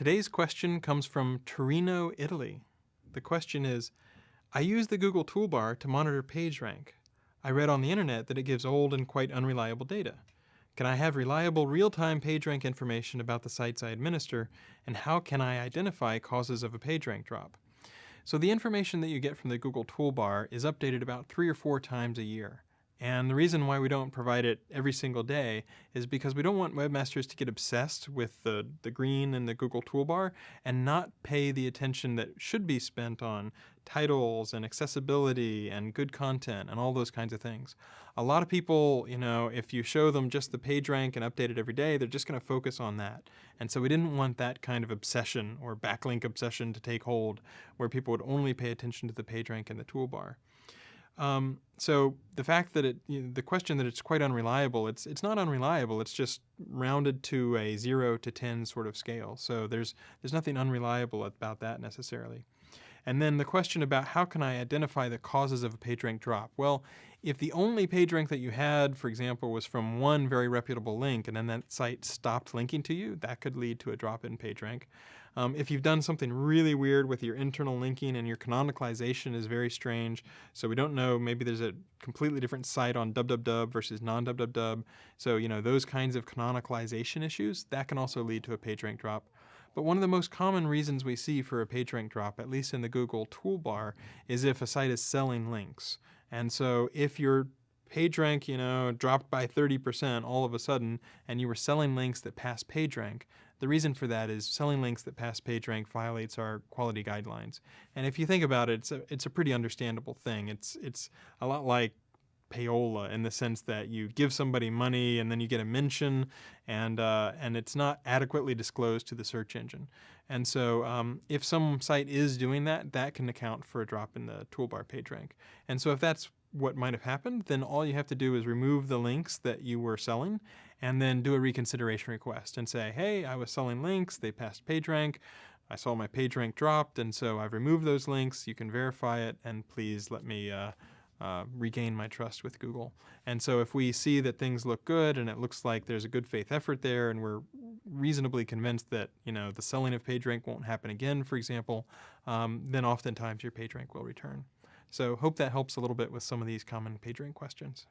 Today's question comes from Torino, Italy. The question is, I use the Google toolbar to monitor PageRank. I read on the internet that it gives old and quite unreliable data. Can I have reliable real-time PageRank information about the sites I administer, and how can I identify causes of a PageRank drop? So the information that you get from the Google toolbar is updated about 3 or 4 times a year. And the reason why we don't provide it every single day is because we don't want webmasters to get obsessed with the green in the Google toolbar and not pay the attention that should be spent on titles and accessibility and good content and all those kinds of things. A lot of people, if you show them just the PageRank and update it every day, they're just going to focus on that. And so we didn't want that kind of obsession or backlink obsession to take hold where people would only pay attention to the PageRank in the toolbar. So the fact that the question that it's quite unreliable, it's not unreliable, it's just rounded to a 0 to 10 sort of scale. So there's nothing unreliable about that necessarily. And then the question about how can I identify the causes of a PageRank drop? Well, if the only PageRank that you had, for example, was from one very reputable link and then that site stopped linking to you, that could lead to a drop in PageRank. If you've done something really weird with your internal linking and your canonicalization is very strange, so we don't know, maybe there's a completely different site on www versus non-www, so those kinds of canonicalization issues, that can also lead to a PageRank drop. But one of the most common reasons we see for a PageRank drop, at least in the Google toolbar, is if a site is selling links. And so if your PageRank, dropped by 30% all of a sudden, and you were selling links that pass PageRank, the reason for that is selling links that pass PageRank violates our quality guidelines. And if you think about it, it's a pretty understandable thing. It's a lot like payola in the sense that you give somebody money and then you get a mention, and it's not adequately disclosed to the search engine. And so if some site is doing that, that can account for a drop in the toolbar PageRank. And so if that's what might have happened, then all you have to do is remove the links that you were selling and then do a reconsideration request and say, hey, I was selling links, they passed PageRank, I saw my PageRank dropped, and so I've removed those links, you can verify it, and please let me regain my trust with Google. And so if we see that things look good and it looks like there's a good faith effort there and we're reasonably convinced that the selling of PageRank won't happen again, for example, then oftentimes your PageRank will return. So hope that helps a little bit with some of these common PageRank questions.